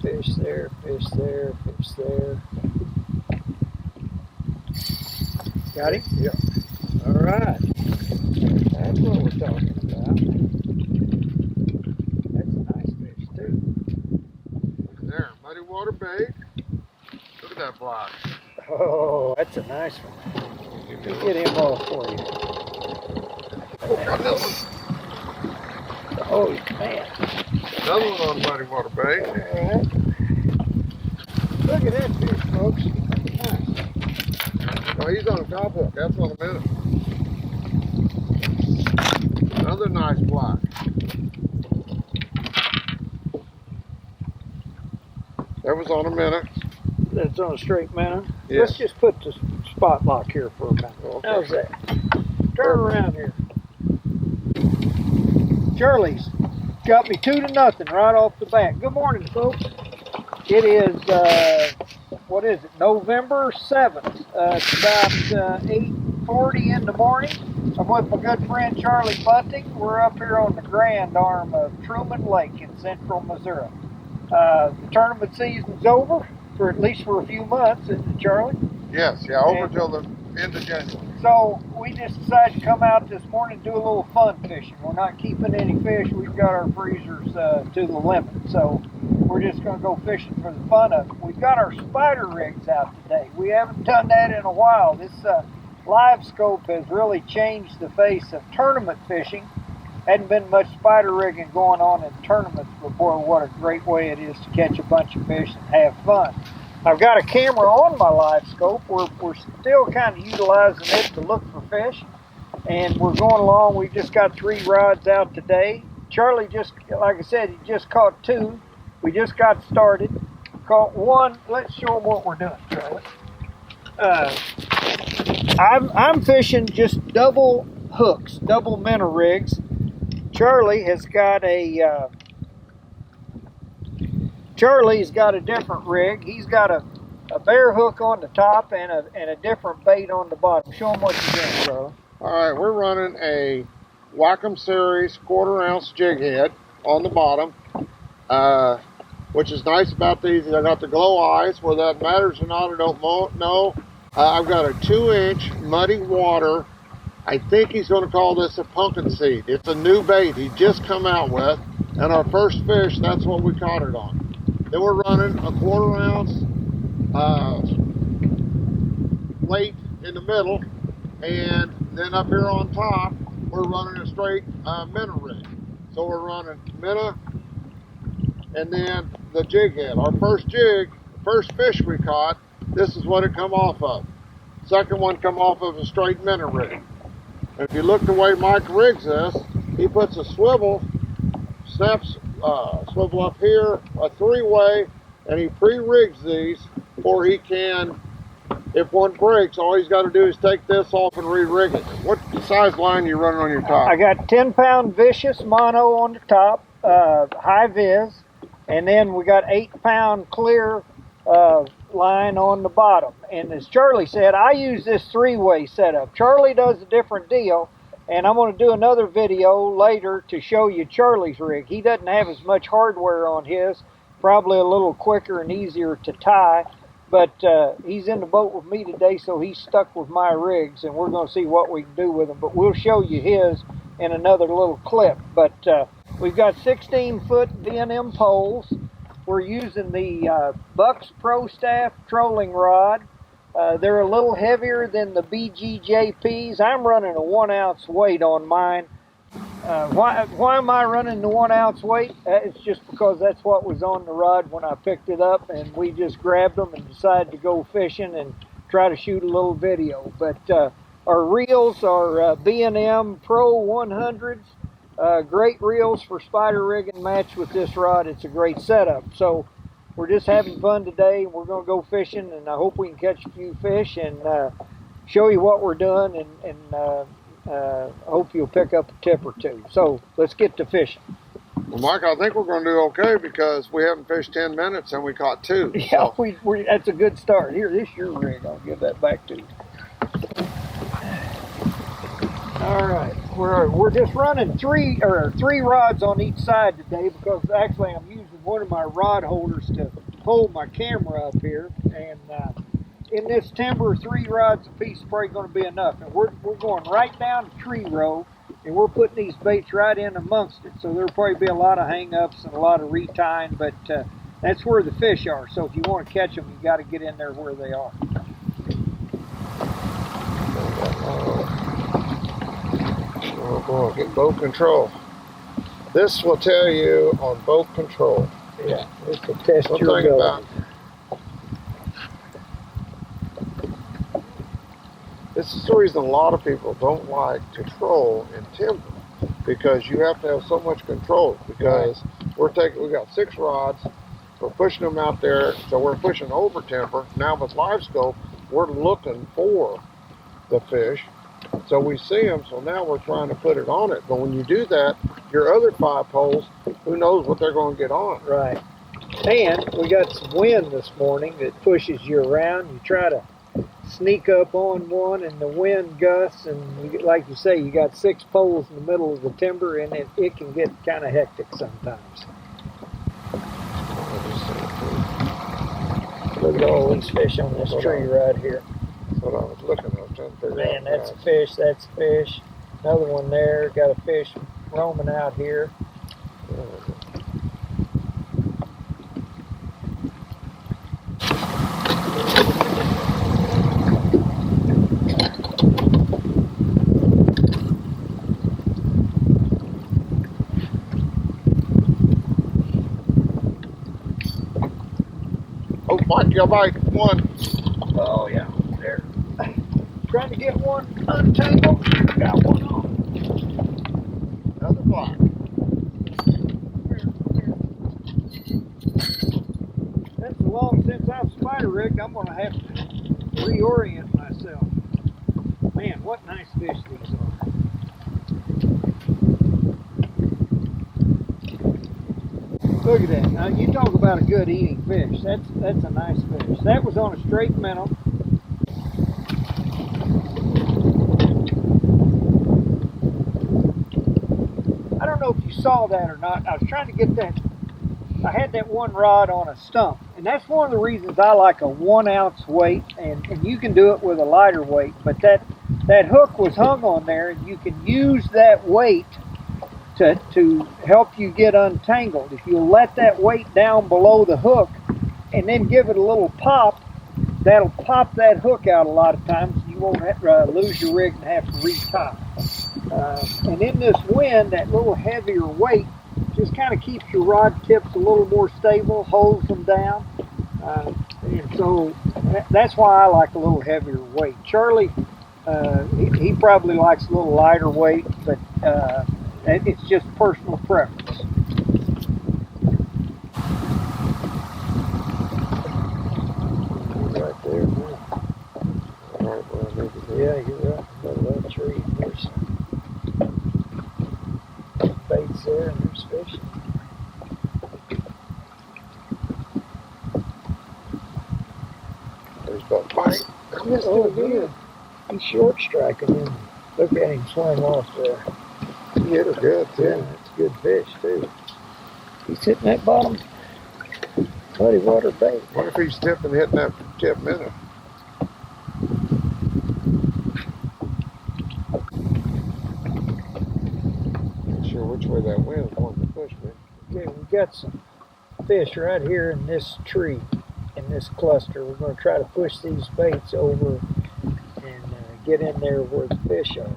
fish there, fish there, fish there. Got him? Yeah. All right. That's what we're talking about. That's a nice fish too. There, muddy water bait. Look at that block. Oh, that's a nice one. Let me get him off for you. Oh man. Another one on muddy water bait. All right. Look at that fish, folks. Nice. Oh, he's on a top hook. That's on a minute. Another nice block. That was on a minute. That's on a straight minnow. Yes. Let's just put the spot lock here for a minute. Okay. How's that? Turn around here. Charlie's got me 2-0 right off the bat. Good morning, folks. It is, what is it, November 7th. It's about 8:40 in the morning. I'm with my good friend Charlie Bunting. We're up here on the Grand Arm of Truman Lake in central Missouri. The tournament season's over, for at least for a few months, isn't it, Charlie? Yes, yeah, over till the end of January. So we just decided to come out this morning and do a little fun fishing. We're not keeping any fish. We've got our freezers to the limit. So we're just going to go fishing for the fun of it. We've got our spider rigs out today. We haven't done that in a while. This LiveScope has really changed the face of tournament fishing. Hadn't been much spider rigging going on in tournaments before. What a great way it is to catch a bunch of fish and have fun. I've got a camera on my LiveScope. We're still kind of utilizing it to look for fish, and we're going along. We've just got 3 rods out today. Charlie just, like I said, he just caught 2. We just got started. Caught 1. Let's show them what we're doing, Charlie. I'm fishing just double hooks, double minnow rigs. Charlie has got a Charlie's got a different rig. He's got a bare hook on the top and a different bait on the bottom. Show him what you're doing, Charlie. All right, we're running a Wacom Series 1/4 ounce jig head on the bottom. Which is nice about these. I got the glow eyes. Whether that matters or not, I don't know. I've got a 2-inch muddy water. I think he's going to call this a pumpkin seed. It's a new bait he just come out with, and our first fish, that's what we caught it on. Then we're running a 1/4 ounce weight in the middle, and then up here on top, we're running a straight minnow rig. So we're running minnow, and then the jig head. Our first jig, first fish we caught, this is what it come off of. Second one come off of a straight minnow rig. And if you look the way Mike rigs this, he puts a swivel, snaps swivel up here, a 3-way, and he pre-rigs these for he can, if one breaks, all he's got to do is take this off and re-rig it. What size line you running on your top? I got 10-pound vicious mono on the top, high vis, and then we got 8-pound clear line on the bottom. And as Charlie said, I use this 3-way setup. Charlie does a different deal, and I'm going to do another video later to show you Charlie's rig. He doesn't have as much hardware on his, probably a little quicker and easier to tie, but he's in the boat with me today, so he's stuck with my rigs, and we're going to see what we can do with them. But we'll show you his in another little clip. But we've got 16-foot V&M poles. We're using the Bucks Pro Staff trolling rod. They're a little heavier than the BGJPs. I'm running a 1-ounce weight on mine. Why am I running the 1-ounce weight? It's just because that's what was on the rod when I picked it up, and we just grabbed them and decided to go fishing and try to shoot a little video. But our reels are B&M Pro 100s. Great reels for spider rigging, matched with this rod. It's a great setup. So we're just having fun today. We're going to go fishing, and I hope we can catch a few fish and show you what we're doing, and I hope you'll pick up a tip or two. So let's get to fishing. Well, Mike, I think we're going to do okay because we haven't fished 10 minutes and we caught 2. Yeah, so. That's a good start. Here, this is your rig. I'll give that back to you. All right, we're just running three rods on each side today because actually I'm using using one of my rod holders to hold my camera up here, and in this timber, 3 rods a piece is probably going to be enough. And we're going right down the tree row, and we're putting these baits right in amongst it. So there'll probably be a lot of hang-ups and a lot of retying, but that's where the fish are. So if you want to catch them, you got to get in there where they are. Oh boy, get boat control. This will tell you on boat control. Yeah, this will test One your thing ability. This is the reason a lot of people don't like to troll in timber, because you have to have so much control. Because we got 6 rods, we're pushing them out there, so we're pushing over timber. Now with LiveScope, we're looking for the fish, so we see them. So now we're trying to put it on it. But when you do that, your other 5 poles, who knows what they're going to get on? Right. And we got some wind this morning that pushes you around. You try to sneak up on one, and the wind gusts, and like you say, you got 6 poles in the middle of the timber, and it can get kind of hectic sometimes. Look at all these fish on this tree right here. That's what I was looking at. I was trying to figure out. Man, that's a fish, that's a fish. Another one there, got a fish roaming out here. Oh, Mike, you got one. Oh yeah, there. Trying to get one untangled. Got one on. Another black. That's so long since I've spider rigged, I'm gonna have to reorient myself. Man, what nice fish these are. Look at that. Now you talk about a good eating fish. That's a nice fish. That was on a straight minnow. I don't know if you saw that or not. I was trying to get that. I had that one rod on a stump, and that's one of the reasons I like a 1 ounce weight, and you can do it with a lighter weight, but that hook was hung on there, and you can use that weight to help you get untangled. If you let that weight down below the hook and then give it a little pop, that'll pop that hook out a lot of times. You won't lose your rig and have to retie. And in this wind, that little heavier weight just kind of keeps your rod tips a little more stable, holds them down. And so that's why I like a little heavier weight. Charlie, he probably likes a little lighter weight, but it's just personal preference. Right there, man. Right where I need to be. Yeah, you're right in the middle of that tree. There's baits there, and there's fish. There's about bite. Oh, good. He's short striking him. Look at him swing off there. He hit her good, too. Yeah, that's a good fish, too. He's hitting that bottom muddy water bait. What if he's tipping, hitting that tip minnow? Not sure which way that wind's wanting to push me. Okay, we've got some fish right here in this tree, in this cluster. We're going to try to push these baits over and get in there where the fish are.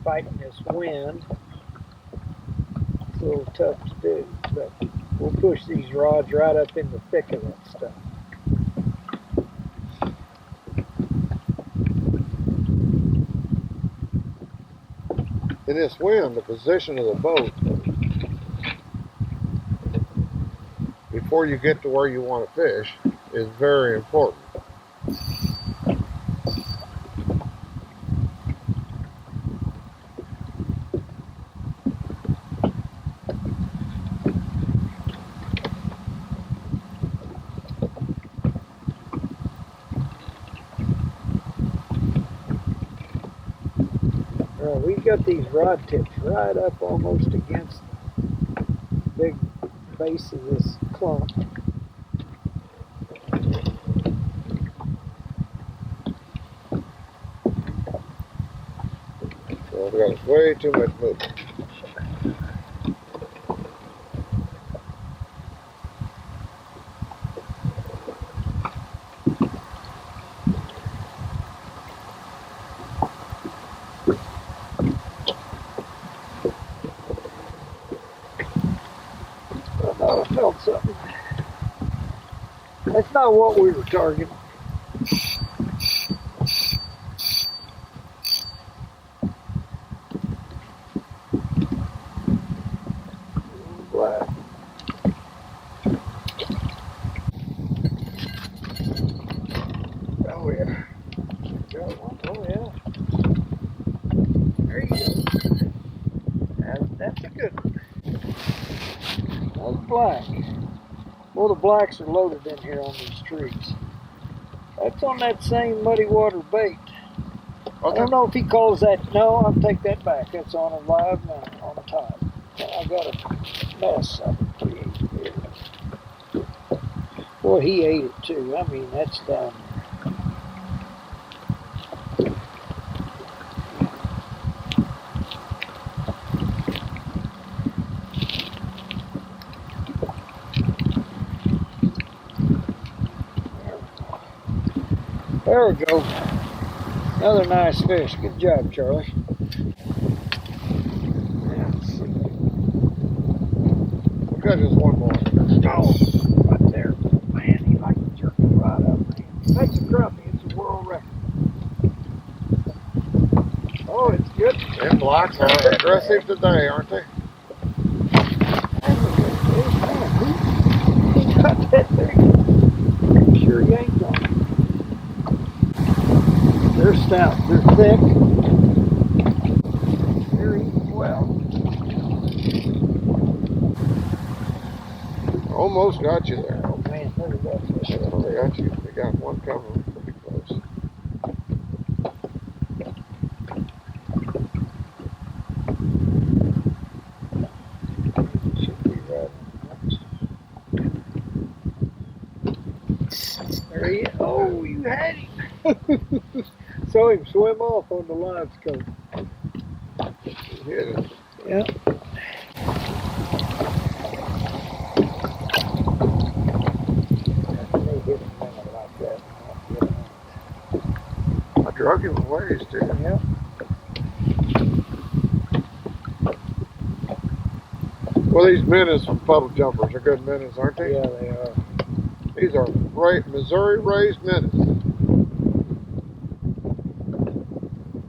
Fighting this wind. It's a little tough to do, but we'll push these rods right up in the thick of that stuff. In this wind, the position of the boat, before you get to where you want to fish, is very important. We've got these rod tips right up almost against the big base of this clump. So we got way too much movement. Oh, I felt something. That's not what we were targeting. Black. Oh yeah. Got one. Oh yeah. There you go. That's a good one. That's black. Well, the blacks are loaded in here on these trees. That's on that same muddy water bait. I don't know if he calls that. No, I'll take that back. That's on a live minnow on the top. I got a mess of it created here. Well, he ate it too. I mean, that's down there. There we go. Another nice fish. Good job, Charlie. We got just one more. Oh, right there. Man, he likes to jerk me right up, man. That's a crappie. It's a world record. Oh, it's good. Them blacks are aggressive today, aren't they? That's a good fish, man. He got that thing. Pretty sure he ain't on it. They're stout. They're thick. They're eating well. Almost got you there. Oh man, look at that fish. They got you. They got one coming pretty close. Should be right. There he is. Oh, you had him. Saw him swim off on the LiveScope. He hit it. Yeah. I drug him away, too. Yeah. Well, these minnows from puddle jumpers are good minnows, aren't they? Yeah, they are. These are Missouri-raised minnows.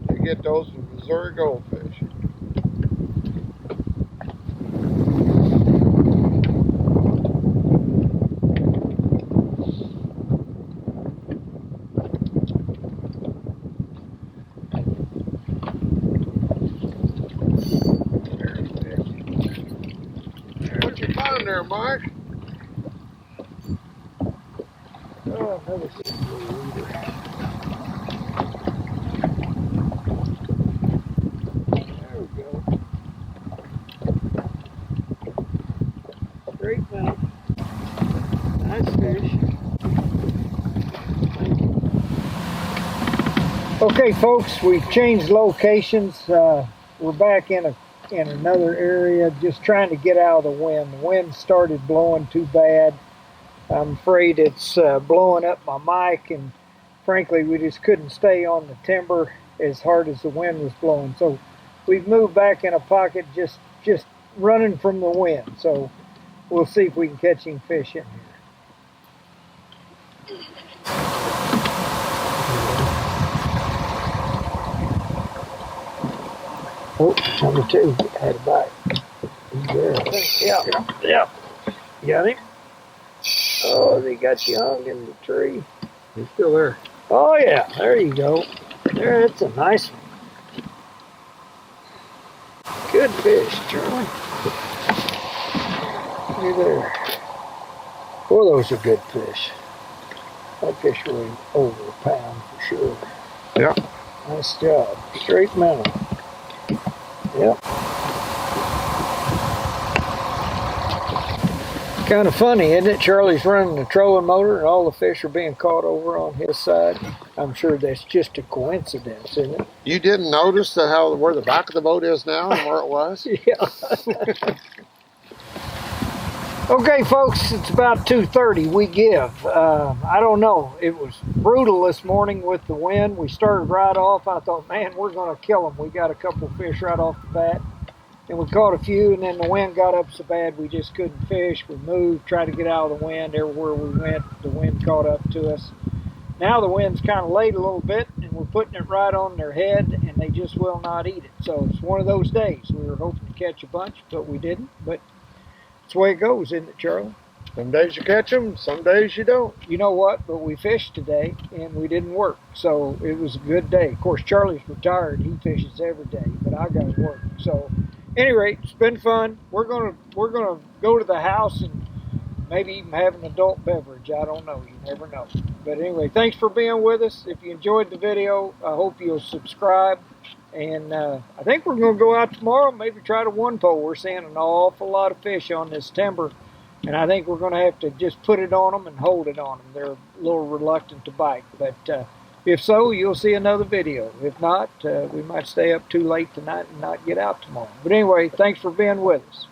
You get those from Missouri goldfish. What you find there, Mike? Oh, another good leader. There we go. Great mouth. Nice fish. Okay, folks, we've changed locations. We're back in another area, just trying to get out of the wind. The wind started blowing too bad. I'm afraid it's blowing up my mic, and frankly, we just couldn't stay on the timber as hard as the wind was blowing. So we've moved back in a pocket, just running from the wind. So we'll see if we can catch any fish in here. Oh, number two had a bite. He's there. Yeah. Got him? Oh, they got you hung in the tree. He's still there. Oh yeah, there you go. There, that's a nice one. Good fish, Charlie. Look there. Boy, those are good fish. That fish weighed over a pound for sure. Yeah. Nice job. Straight minnow. Yep. Kind of funny, isn't it? Charlie's running the trolling motor and all the fish are being caught over on his side. I'm sure that's just a coincidence, isn't it? You didn't notice where the back of the boat is now and where it was? Yeah. Okay, folks, it's about 2:30. We give. I don't know. It was brutal this morning with the wind. We started right off. I thought, man, we're going to kill them. We got a couple of fish right off the bat. And we caught a few, and then the wind got up so bad we just couldn't fish. We moved, tried to get out of the wind. Everywhere we went, the wind caught up to us. Now the wind's kind of laid a little bit, and we're putting it right on their head, and they just will not eat it. So it's one of those days. We were hoping to catch a bunch, but we didn't. But it's the way it goes, isn't it, Charlie? Some days you catch them, some days you don't. You know what? But we fished today, and we didn't work. So it was a good day. Of course, Charlie's retired. He fishes every day, but I got to work. So any rate, it's been fun. We're gonna go to the house and maybe even have an adult beverage. I don't know. You never know. But anyway, thanks for being with us. If you enjoyed the video, I hope you'll subscribe. And I think we're going to go out tomorrow, maybe try to one pole. We're seeing an awful lot of fish on this timber, and I think we're going to have to just put it on them and hold it on them. They're a little reluctant to bite, but if so, you'll see another video. If not, we might stay up too late tonight and not get out tomorrow. But anyway, thanks for being with us.